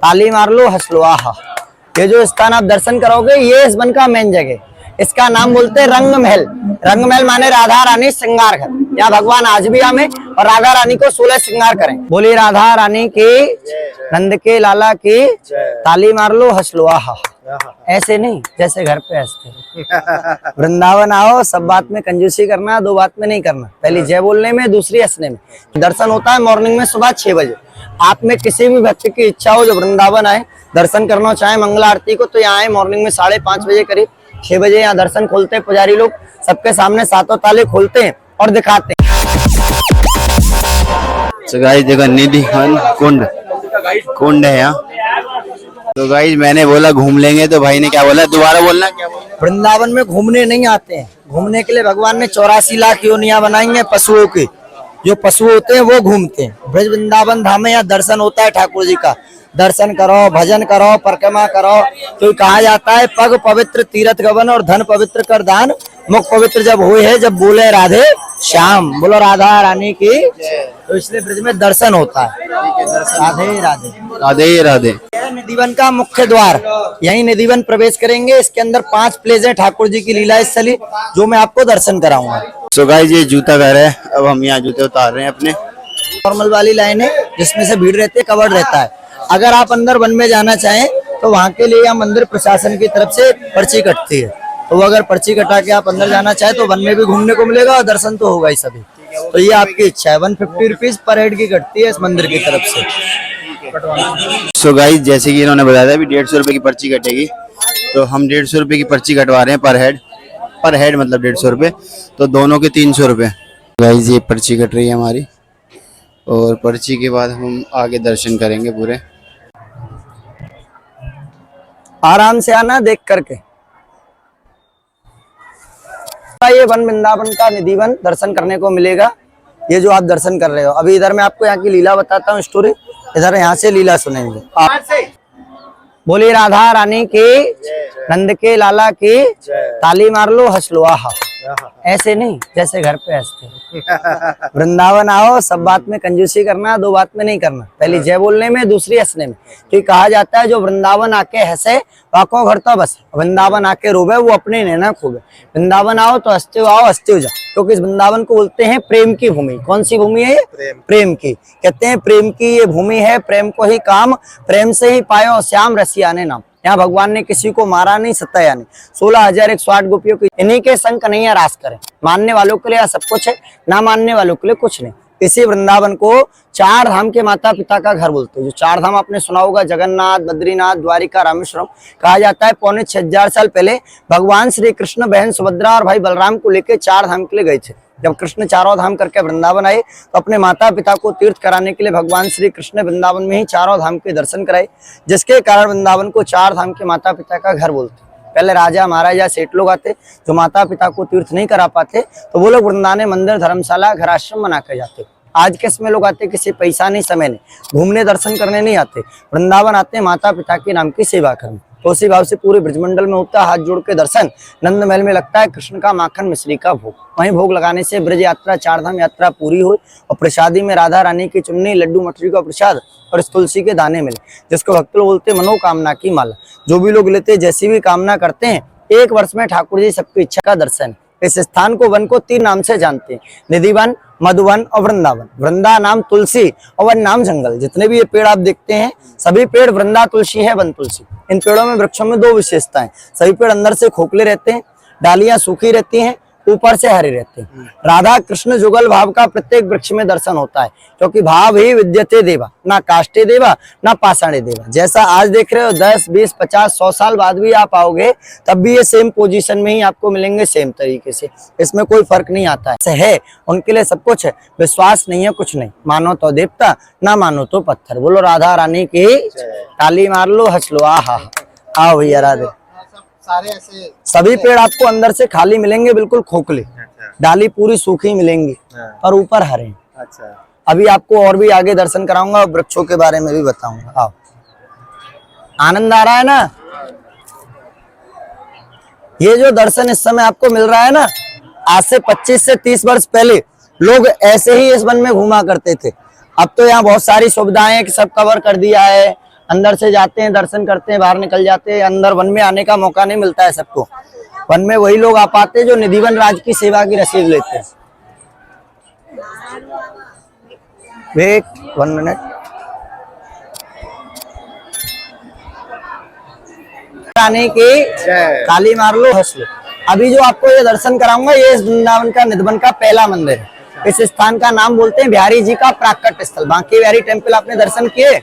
ताली मार लो, हंस लो। आहा, ये जो स्थान आप दर्शन करोगे ये इस वन का मेन जगह, इसका नाम बोलते हैं रंग महल। रंग महल माने राधा रानी श्रृंगार घर। यहाँ भगवान आज भी आमे और राधा रानी को 16 श्रृंगार करें। बोली राधा रानी की, नंद के लाला की, ताली मार लो, हंस लो। आहा, ऐसे नहीं जैसे घर पे हंसते। वृंदावन आओ, सब बात में कंजूसी करना, दो बात में नहीं करना। पहली जय बोलने में, दूसरी हंसने में। दर्शन होता है मॉर्निंग में सुबह 6 बजे। आप में किसी भी व्यक्ति की इच्छा हो जो वृंदावन आए, दर्शन करना चाहे मंगला आरती को, तो यहाँ आए मॉर्निंग में 5:30 बजे करीब। 6 बजे यहाँ दर्शन खोलते हैं पुजारी लोग, सबके सामने सातों ताले खोलते हैं और दिखाते हैं। तो गाइस देखो निधि कुंड कुंड है यहाँ। तो गाइस मैंने बोला घूम लेंगे, तो भाई ने क्या बोला, दोबारा बोलना क्या बोला? वृंदावन में घूमने नहीं आते हैं, घूमने के लिए भगवान ने 84 लाख योनियां बनाई हैं पशुओं की। जो पशु होते हैं वो घूमते हैं। ब्रज वृंदावन धाम में यहाँ दर्शन होता है ठाकुर जी का। दर्शन करो, भजन करो, परिक्रमा करो। तो कहा जाता है पग पवित्र तीर्थ गवन और धन पवित्र कर दान। मुख पवित्र जब हुए है जब बोले राधे श्याम। बोलो राधा रानी की। तो इसलिए ब्रज में दर्शन होता है। राधे राधे राधे राधे। निधिवन का मुख्य द्वार, यही निधिवन प्रवेश करेंगे। इसके अंदर 5 प्लेस है ठाकुर जी की लीला स्थली, जो मैं आपको दर्शन कराऊंगा। तो गाइस ये जूता घर है। अब हम यहाँ जूते उतार रहे हैं अपने। नॉर्मल वाली लाइन है जिसमें से भीड़ रहती है, कवर्ड रहता है। अगर आप अंदर वन में जाना चाहें तो वहाँ के लिए यहाँ मंदिर प्रशासन की तरफ से पर्ची कटती है। तो अगर पर्ची कटा के आप अंदर जाना चाहे तो वन में भी घूमने को मिलेगा और दर्शन तो होगा ही सभी। तो ये आपकी इच्छा है। 150 रुपीज पर हेड की कटती है इस मंदिर की तरफ से। सो गाइस जैसे कि इन्होंने बताया था अभी 150 रुपए की पर्ची कटेगी, तो हम 150 रुपए की पर्ची कटवा रहे हैं पर हेड मतलब 150 रुपए, तो दोनों के 300 रुपए। गाइस ये पर्ची कट रही है हमारी, और पर्ची के बाद हम आगे दर्शन करेंगे पूरे। आराम से आना देख करके। ये वन वृंदावन का निधिवन दर्शन करने को मिलेगा। ये जो आप दर्शन कर रहे हो अभी, इधर मैं आपको यहाँ की लीला बताता हूँ स्टोरी। इधर यहाँ से लीला सुनेंगे। बोली राधा रानी की, नंद के लाला की, ताली मार लो, हंस लो। आहा, ऐसे नहीं जैसे घर पे हंसते। वृंदावन आओ, सब बात में कंजूसी करना, दो बात में नहीं करना। पहली जय बोलने में, दूसरी हंसने में। क्योंकि कहा जाता है जो वृंदावन आके हंसे वाको घर तो बस, वृंदावन आके रोवे वो अपने नैना खूबे। वृंदावन आओ तो हंसते हो आओ, हंसते हो जाओ। क्योंकि इस वृंदावन को बोलते हैं प्रेम की भूमि। कौन सी भूमि है ये? प्रेम की। कहते हैं प्रेम की ये भूमि है, प्रेम को ही काम, प्रेम से ही पायो श्याम रसिया ने नाम। यहाँ भगवान ने किसी को मारा नहीं, सताया नहीं। 16,108 गोपियों की इन्हीं के संग कन्हैया रास करे। मानने वालों के लिए सब कुछ है, ना मानने वालों के लिए कुछ नहीं। इसी वृंदावन को 4 धाम के माता पिता का घर बोलते हैं। जो 4 धाम आपने सुना होगा, जगन्नाथ, बद्रीनाथ, द्वारिका, रामेश्वरम। कहा जाता है 6500 साल पहले भगवान श्री कृष्ण बहन सुभद्रा और भाई बलराम को लेकर 4 धाम के लिए गए थे। जब कृष्ण 4 धाम करके वृंदावन आए तो अपने माता पिता को तीर्थ कराने के लिए भगवान श्री कृष्ण वृंदावन में ही 4 धाम के दर्शन कराए, जिसके कारण वृंदावन को 4 धाम के माता पिता का घर बोलते। पहले राजा महाराजा सेठ लोग आते जो माता पिता को तीर्थ नहीं करा पाते, तो वो लोग वृंदावन मंदिर, धर्मशाला, घर आश्रम बना कर जाते। आज के समय लोग आते किसी पैसा नहीं, समय नहीं, घूमने दर्शन करने नहीं आते। वृंदावन आते माता पिता के नाम की सेवा करने। तो उसी भाव से पूरे ब्रजमंडल में होता है हाथ जोड़ के दर्शन। नंद महल में लगता है कृष्ण का माखन मिश्री का भोग। वहीं भोग लगाने से ब्रज यात्रा, 4 धाम यात्रा पूरी हो और प्रसादी में राधा रानी की चुन्नी, लड्डू, मठरी का प्रसाद और इस तुलसी के दाने मिले, जिसको भक्त लोग बोलते मनोकामना की माला। जो भी लोग लेते जैसी भी कामना करते हैं, 1 वर्ष में ठाकुर जी सबकी इच्छा का दर्शन। इस स्थान को, वन को 3 नाम से जानते हैं, निधिवन, मधुवन और वृंदावन। वृंदा नाम तुलसी और वन नाम जंगल। जितने भी ये पेड़ आप देखते हैं सभी पेड़ वृंदा तुलसी है, वन तुलसी। इन पेड़ों में, वृक्षों में 2 विशेषताएं। सभी पेड़ अंदर से खोखले रहते हैं, डालियां सूखी रहती हैं, ऊपर से हरे रहते हैं। राधा कृष्ण जुगल भाव का प्रत्येक वृक्ष में दर्शन होता है, क्योंकि भाव ही विद्यते देवा, ना काष्टे देवा ना पाषाणे देवा। जैसा आज देख रहे हो 10, 20, 50, 100 साल बाद भी आप आओगे तब भी ये सेम पोजीशन में ही आपको मिलेंगे, सेम तरीके से। इसमें कोई फर्क नहीं आता है। उनके लिए सब कुछ है। विश्वास नहीं है कुछ नहीं, मानो तो देवता, ना मानो तो पत्थर। बोलो राधा रानी की, ताली मार लो, हंस लो। आहा, आओ भैया राधे। सारे ऐसे सभी पेड़ आपको अंदर से खाली मिलेंगे, बिल्कुल खोखले। डाली पूरी सूखी मिलेंगी और ऊपर हरे। अच्छा, अभी आपको और भी आगे दर्शन कराऊंगा और वृक्षों के बारे में भी बताऊंगा। आओ, आनंद आ रहा है ना? ये जो दर्शन इस समय आपको मिल रहा है ना, आज से 25 से 30 वर्ष पहले लोग ऐसे ही इस वन में घूमा करते थे। अब तो यहाँ बहुत सारी सुविधाएं हैं कि सब कवर कर दिया है, अंदर से जाते हैं, दर्शन करते हैं, बाहर निकल जाते हैं। अंदर वन में आने का मौका नहीं मिलता है सबको। वन में वही लोग आ पाते हैं जो निधिवन राज की सेवा की रसीद लेते हैं। Wait 1 minute. आने की ताली मार लो, हंस लो। अभी जो आपको ये दर्शन कराऊंगा ये इस वृंदावन का निधिवन का पहला मंदिर है। इस स्थान का नाम बोलते हैं बिहारी जी का प्राकट स्थल। बांके बिहारी टेम्पल आपने दर्शन किए।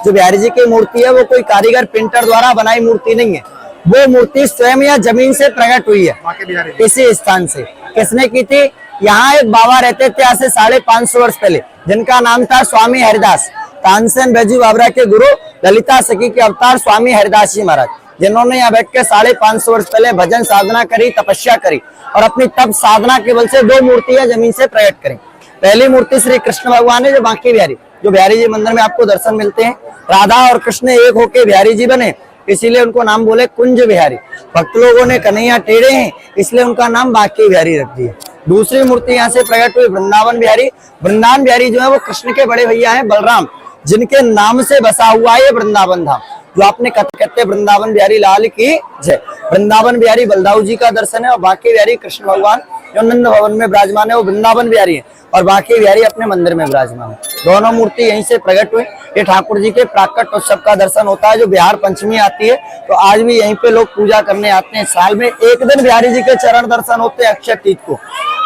जो बिहारी जी की मूर्ति है वो कोई कारीगर पेंटर द्वारा बनाई मूर्ति नहीं है, वो मूर्ति स्वयं या जमीन से प्रकट हुई है इसी स्थान से। किसने की थी? यहाँ एक बाबा रहते थे आज से 550 वर्ष पहले, जिनका नाम था स्वामी हरिदास। तानसेन बैजू बाबरा के गुरु ललिता सखी के अवतार स्वामी हरिदास जी महाराज, जिन्होंने यहाँ बैठ के 550 वर्ष पहले भजन साधना करी, तपस्या करी और अपनी तप साधना के बल से 2 मूर्तियां जमीन से प्रकट करी। पहली मूर्ति श्री कृष्ण भगवान है जो बांके बिहारी, जो बिहारी जी मंदिर में आपको दर्शन मिलते हैं। राधा और कृष्ण एक होके बिहारी जी बने, इसीलिए उनको नाम बोले कुंज बिहारी। भक्त लोगों ने कन्हैया टेढ़े हैं इसलिए उनका नाम बांके बिहारी रख दिया। दूसरी मूर्ति यहाँ से प्रकट हुई वृंदावन बिहारी। वृंदावन बिहारी जो है वो कृष्ण के बड़े भैया हैं बलराम, जिनके नाम से बसा हुआ है वृंदावन धाम, जो आपने कहते वृंदावन बिहारी लाल की जय। वृंदावन बिहारी बलदाऊ जी का दर्शन है और बांके बिहारी कृष्ण भगवान जो नंद भवन में विराजमान है वो वृंदावन बिहारी है और बांके बिहारी अपने मंदिर में विराजमान है। दोनों मूर्ति यहीं से प्रकट हुई। ये ठाकुर जी के प्राकट उत्सव का दर्शन होता है जो बिहार पंचमी आती है, तो आज भी यहीं पे लोग पूजा करने आते हैं। साल में एक दिन बिहारी जी के चरण दर्शन होते हैं अक्षय तीज को,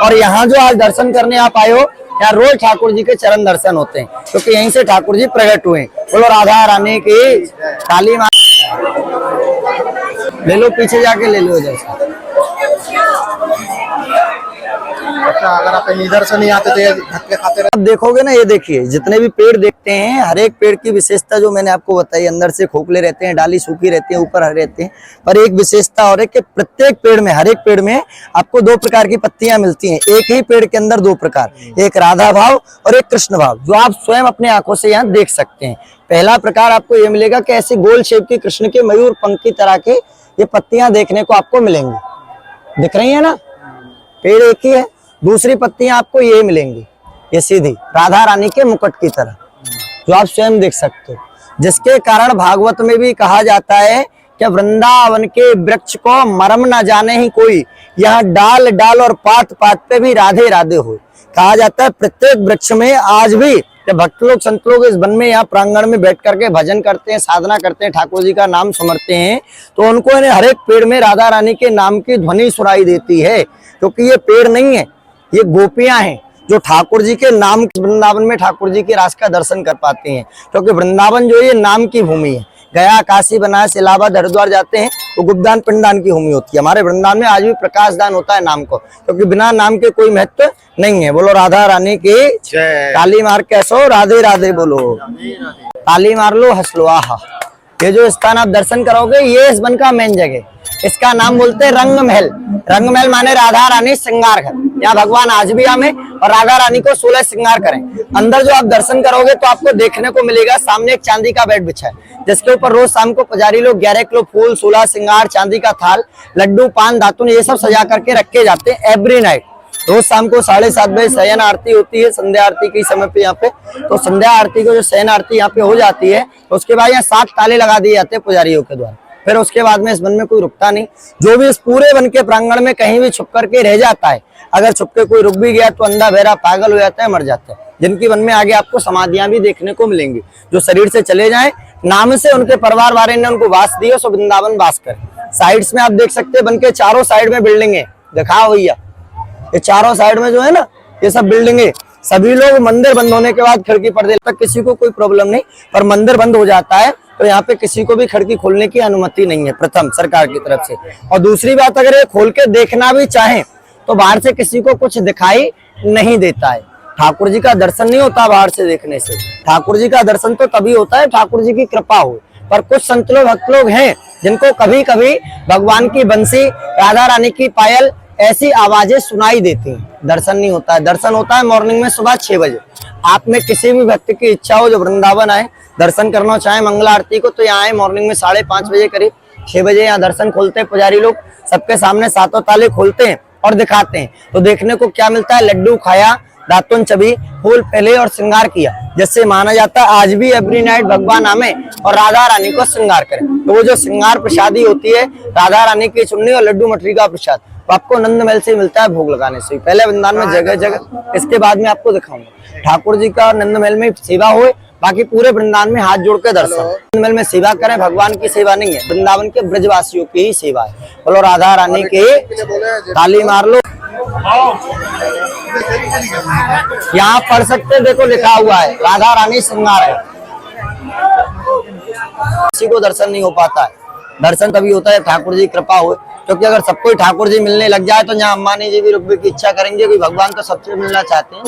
और यहाँ जो आज दर्शन करने आप आए हो यहाँ रोज ठाकुर जी के चरण दर्शन होते हैं, क्योंकि यहीं से ठाकुर जी प्रकट हुए। बोलो राधा रानी की काली माँ। ले लो, पीछे जाके ले लो दर्शन। अच्छा, अगर आप इधर से नहीं आते तो धक्के खाते अब देखोगे ना, ये देखिए जितने भी पेड़ देखते हैं, हर एक पेड़ की विशेषता जो मैंने आपको बताई, अंदर से खोखले रहते हैं, डाली सूखी रहती है, ऊपर हरे रहते हैं, पर एक विशेषता और है कि प्रत्येक पेड़ में, हर एक पेड़ में आपको 2 प्रकार की पत्तियां मिलती हैं। एक ही पेड़ के अंदर 2 प्रकार, एक राधा भाव और एक कृष्ण भाव, जो आप स्वयं अपने आंखों से यहाँ देख सकते हैं। पहला प्रकार आपको ये मिलेगा कि ऐसे गोल शेप की कृष्ण के मयूर पंख की तरह के ये पत्तियां देखने को आपको मिलेंगी। दिख रही है ना, पेड़ एक ही है। दूसरी पत्तियां आपको ये मिलेंगी, ये सीधी राधा रानी के मुकुट की तरह, जो आप स्वयं देख सकते हो, जिसके कारण भागवत में भी कहा जाता है कि वृंदावन के वृक्ष को मरम न जाने ही कोई, यहाँ डाल डाल और पात पात पे भी राधे राधे हो। कहा जाता है प्रत्येक वृक्ष में आज भी भक्त लोग संत लोग इस वन में यहाँ प्रांगण में बैठ करके भजन करते हैं, साधना करते हैं, ठाकुर जी का नाम समरते हैं, तो उनको हर एक पेड़ में राधा रानी के नाम की ध्वनि सुनाई देती है। क्योंकि ये पेड़ नहीं है, ये गोपियां हैं जो ठाकुर जी के नाम, वृंदावन में ठाकुर जी के रास का दर्शन कर पाते हैं। क्योंकि वृंदावन जो है ये नाम की भूमि है। गया, काशी, बनारस, इलाहाबाद, हरिद्वार जाते हैं तो गुप्तदान पिंडदान की भूमि होती है। हमारे वृंदावन में आज भी प्रकाश दान होता है नाम को, क्योंकि बिना नाम के कोई महत्व नहीं है। बोलो राधा रानी की ताली मार के हंसो, राधे राधे बोलो, ताली मार लो, हंस लो। आहा, ये जो स्थान आप दर्शन करोगे ये इस वन का मेन जगह, इसका नाम बोलते हैं रंग महल। रंग महल माने राधा रानी श्रृंगार घर। यहाँ भगवान आज भी आए और राधा रानी को 16 श्रृंगार करें। अंदर जो आप दर्शन करोगे तो आपको देखने को मिलेगा सामने एक चांदी का बेड बिछा है, जिसके ऊपर रोज शाम को पुजारी लोग 11 किलो फूल, 16 श्रृंगार, चांदी का थाल, लड्डू, पान, दातुन ये सब सजा करके रखे जाते हैं एवरी नाइट। रोज शाम को 7:30 बजे शयन आरती होती है, संध्या आरती के समय पे यहाँ पे। तो संध्या आरती को जो शयन आरती यहाँ पे हो जाती है तो उसके बाद यहाँ 7 ताले लगा दिए जाते हैं पुजारियों के द्वारा। फिर उसके बाद में इस वन में कोई रुकता नहीं। जो भी इस पूरे वन के प्रांगण में कहीं भी छुप करके रह जाता है, अगर छुप के कोई रुक भी गया तो अंधा बहरा पागल हो जाता है, मर जाता है। जिनकी वन में आगे आपको समाधियां भी देखने को मिलेंगी, जो शरीर से चले जाएं, नाम से उनके परिवार वाले ने उनको वास दिया, सो वृंदावन वास करे। साइड्स में आप देख सकते हैं वन के चारों साइड में बिल्डिंगे, दिखाओ भैया, ये चारों साइड में जो है ना ये सब बिल्डिंगे। सभी लोग मंदिर बंद होने के बाद खिड़की पर्दे तक किसी को कोई प्रॉब्लम नहीं, पर मंदिर बंद हो जाता है तो यहाँ पे किसी को भी खिड़की खोलने की अनुमति नहीं है, प्रथम सरकार की तरफ से। और दूसरी बात, अगर ये खोल के देखना भी चाहें तो बाहर से किसी को कुछ दिखाई नहीं देता है। ठाकुर जी का दर्शन नहीं होता बाहर से देखने से। ठाकुर जी का दर्शन तो तभी होता है ठाकुर जी की कृपा हो। पर कुछ संत लोग, भक्त लोग हैं जिनको कभी कभी भगवान की बंसी, राधा रानी की पायल ऐसी आवाजें सुनाई देती हैं, दर्शन नहीं होता है। दर्शन होता है मॉर्निंग में सुबह 6 बजे। आप में किसी भी व्यक्ति की इच्छा हो जो वृंदावन आए, दर्शन करना चाहे मंगला आरती को, तो यहाँ आए मॉर्निंग में 5:30 बजे करीब, 6 बजे यहाँ दर्शन खोलते हैं पुजारी लोग, सबके सामने 7 ताले खोलते हैं और दिखाते हैं। तो देखने को क्या मिलता है, लड्डू खाया, दातुन चबी, फूल पहले और श्रृंगार किया, जिससे माना जाता है आज भी एवरी नाइट भगवान आमे और राधा रानी को श्रृंगार करें। तो वो जो श्रृंगार प्रसादी होती है राधा रानी की चुन्नी और लड्डू मठरी का प्रसाद, तो आपको नंद महल से मिलता है भोग लगाने से। पहले वृंदावन में जगह जगह, इसके बाद में आपको दिखाऊंगा ठाकुर जी का नंद महल में सेवा हो, बाकी पूरे वृंदावन में हाथ जोड़ के दर्शन। नंद महल में सेवा करें, भगवान की सेवा नहीं है, वृंदावन के ब्रजवासियों की ही सेवा है। बोलो राधा रानी की, ताली मार लो। यहाँ पढ़ सकते, देखो लिखा हुआ है राधा रानी श्रृंगार है। किसी को दर्शन नहीं हो पाता है, दर्शन तभी होता है ठाकुर जी कृपा हो, क्योंकि अगर सबको ठाकुर जी मिलने लग जाए तो यहाँ अम्बानी जी भी रुपये की इच्छा करेंगे कि भगवान तो सबसे मिलना चाहते हैं।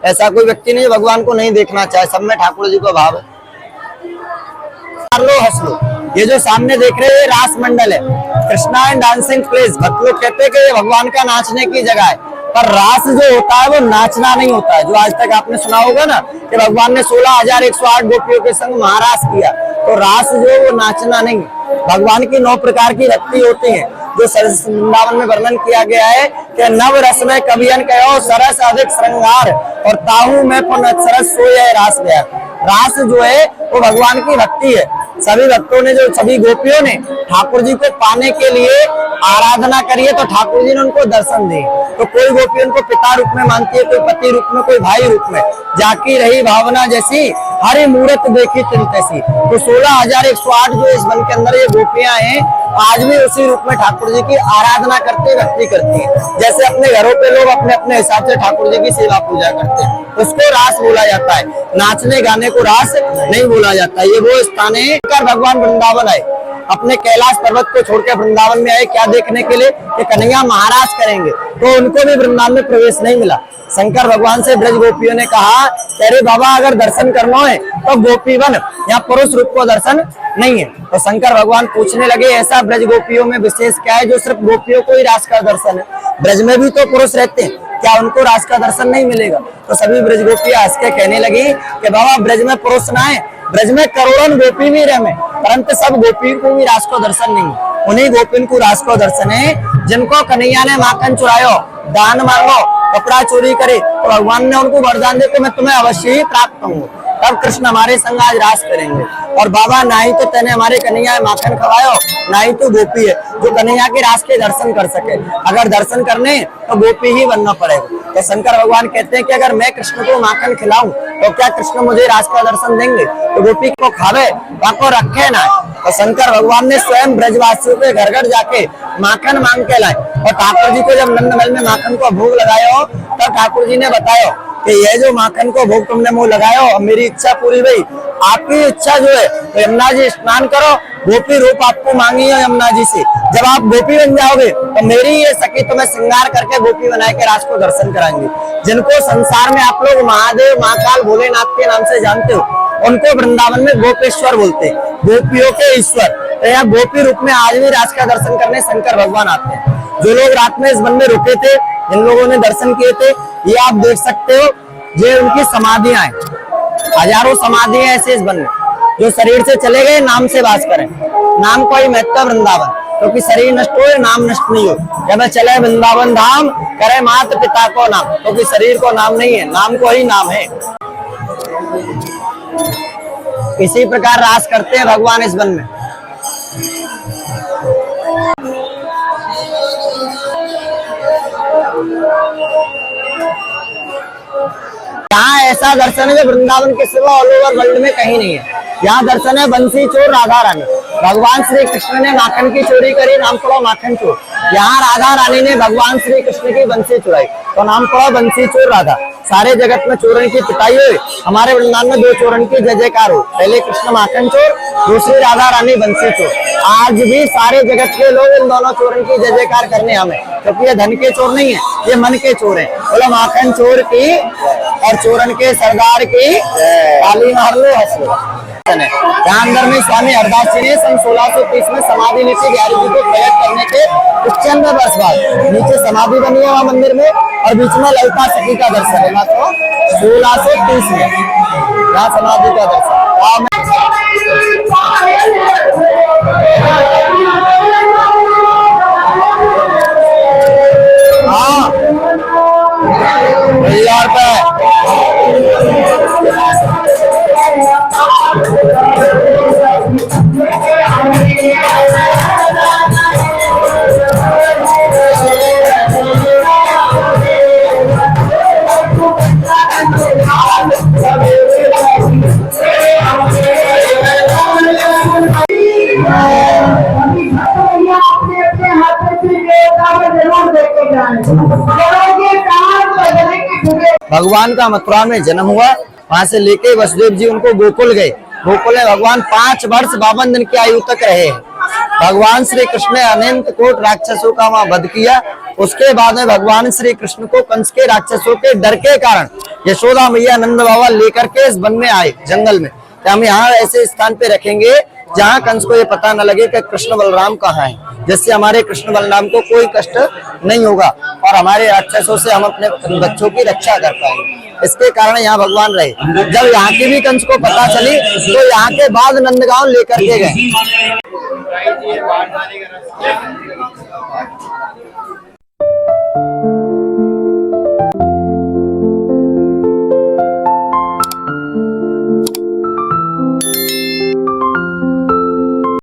ऐसा कोई व्यक्ति नहीं भगवान को नहीं देखना चाहे, सब में ठाकुर जी का भाव है। लो हंस लो, ये जो सामने देख रहे हैं रास मंडल है, कृष्णा एंड डांसिंग प्लेस। भक्त लोग कहते हैं कि ये भगवान का नाचने की जगह है, पर रास जो होता है वो नाचना नहीं होता है। जो आज तक आपने सुना होगा ना कि भगवान ने 16,108 गोपियों के संग महारास किया, तो रास जो वो नाचना नहीं। भगवान की 9 प्रकार की भक्ति होती है, जो सरस वृंदावन में वर्णन किया गया है कि नव रस में कवियन कहो सरस अधिक श्रृंगार, और ताहू में पुनः सरस सोए रास गया। रास जो है वो भगवान की भक्ति है। सभी भक्तों ने, जो सभी गोपियों ने ठाकुर जी को पाने के लिए आराधना करी है, तो ठाकुर जी ने उनको दर्शन दिए। तो कोई गोपी उनको पिता रूप में मानती है, कोई पति रूप में, कोई भाई रूप में। जाकी रही भावना जैसी हरि मूरत देखी तिल तैसी। तो 16,108 जो इस वन के अंदर ये गोपियां हैं, आज भी उसी रूप में ठाकुर जी की आराधना करते, भक्ति करती हैं। जैसे अपने घरों पे लोग अपने अपने हिसाब से ठाकुर जी की सेवा पूजा करते हैं, उसको रास बोला जाता है। नाचने गाने को रास नहीं बोला जाता। ये वो स्थान है, भगवान वृंदावन आए, अपने कैलाश पर्वत को छोड़कर वृंदावन में आए, क्या देखने के लिए कि कन्हैया महाराज करेंगे। तो उनको भी वृंदावन में प्रवेश नहीं मिला। शंकर भगवान से ब्रज गोपियों ने कहा, अरे बाबा अगर दर्शन करना है तो गोपी बन, यहाँ पुरुष रूप को दर्शन नहीं है। तो शंकर भगवान पूछने लगे, ऐसा ब्रज गोपियों में विशेष क्या है जो सिर्फ गोपियों को ही रास का दर्शन है? ब्रज में भी तो पुरुष रहते हैं, क्या उनको रास का दर्शन नहीं मिलेगा? तो सभी ब्रज गोपियां हंस के कहने लगी कि बाबा ब्रज में पुरुष ना है, ब्रज में करोड़ों गोपी भी रहे, परंतु सब गोपी को भी रास को दर्शन नहीं है। उन्हीं गोपियों को रास को दर्शन है जिनको कन्हैया ने माखन चुरायो, दान मांगो, कपड़ा चोरी करे, तो भगवान ने उनको वरदान दे कि मैं तुम्हें अवश्य ही प्राप्त होंगे। तब कृष्ण हमारे संग आज रास करेंगे। और बाबा ना ही तो तेने हमारे कन्हैया माखन खवायो, ना ही तो गोपी है जो कन्हैया के रास के दर्शन कर सके। अगर दर्शन करने तो गोपी ही बनना पड़ेगा। तो शंकर भगवान कहते हैं कि अगर मैं कृष्ण को माखन खिलाऊं तो क्या कृष्ण मुझे रास का दर्शन देंगे? तो गोपी को खावे, को रखे ना। तो शंकर भगवान ने स्वयं ब्रजवासियों के घर घर जाके माखन मांग के लाए, और ठाकुर जी को जब नंद महल में माखन को भोग लगाया तब ठाकुर जी ने बताया कि ये जो माखन को भोग तुमने मुंह लगाया हो, मेरी इच्छा पूरी हुई। आपकी इच्छा जो है तो यमुना जी स्नान करो, गोपी रूप आपको मांगी है यमुना जी से। जब आप गोपी बन जाओगे तो मेरी ये सखी तुम्हें श्रृंगार करके गोपी बनाए के राज को दर्शन कराएंगे। जिनको संसार में आप लोग महादेव, महाकाल, भोलेनाथ के नाम से जानते हो, उनको वृंदावन में गोपेश्वर बोलते हैं, गोपियों के ईश्वर। तो यहाँ गोपी रूप में आज भी राज का दर्शन करने शंकर भगवान आते हैं। जो लोग रात में इस वन में रुके थे, जिन लोगों ने दर्शन किए थे, ये आप देख सकते हो, ये उनकी समाधियां हैं। हजारों समाधियां ऐसे इस वन में, जो शरीर से चले गए नाम से वास करें। नाम को ही महत्व वृंदावन, क्योंकि शरीर नष्ट हो नाम नष्ट नहीं हो। जब चले वृंदावन धाम करे माता पिता को नाम, क्योंकि शरीर को नाम नहीं है, नाम को ही नाम है। इसी प्रकार रास करते हैं भगवान इस वन में। यहाँ ऐसा दर्शन है जो वृंदावन के सिवा ऑल ओवर वर्ल्ड में कहीं नहीं है। यहाँ दर्शन है बंसी चोर राधा रानी। भगवान श्री कृष्ण ने माखन की चोरी करी, नाम पड़ा माखन चोर। यहाँ राधा रानी ने भगवान श्री कृष्ण की बंसी चुराई, तो नाम पड़ा बंसी चोर राधा। सारे जगत में चोरन की पिटाई हुई, हमारे वृंदावन में 2 चोरन की जय जयकार हो। पहले कृष्ण माखन चोर, दूसरी राधा रानी बंसी चोर। आज भी सारे जगत के लोग इन दोनों चोरन की जय जयकार करने हमें, क्योंकि ये धन के चोर नहीं है, ये मन के चोर है। बोलो माखन चोर की और चोरन के सरदार की ताली मार लो, हंस लो। यहाँ अंदर में स्वामी हरदास जी ने सन 1630 में समाधि नीति 11 जी को प्रकट करने के 95 वर्ष बाद नीचे समाधि बनी है वहाँ मंदिर में, और बीच में ललिता सखी का दर्शन है। मात्र 1630 में यहाँ समाधि का दर्शन। भगवान का मथुरा में जन्म हुआ, वहां से लेके वसुदेव जी उनको गोकुल गए। गोकुल में भगवान 5 वर्ष 52 दिन की आयु तक रहे। भगवान श्री कृष्ण ने अनंत कोट राक्षसों का वहां वध किया। उसके बाद में भगवान श्री कृष्ण को कंस के राक्षसों के डर के कारण यशोदा मैया नंद बाबा लेकर के इस वन में आए, जंगल में। तो हम यहाँ ऐसे स्थान पे रखेंगे जहाँ कंस को ये पता न लगे कि कृष्ण बलराम कहाँ हैं, जिससे हमारे कृष्ण बलराम को कोई कष्ट नहीं होगा और हमारे राक्षसों से हम अपने बच्चों की रक्षा कर पाएंगे। इसके कारण यहाँ भगवान रहे। जब यहाँ की भी कंस को पता चली तो यहाँ के बाद नंदगांव लेकर के गए।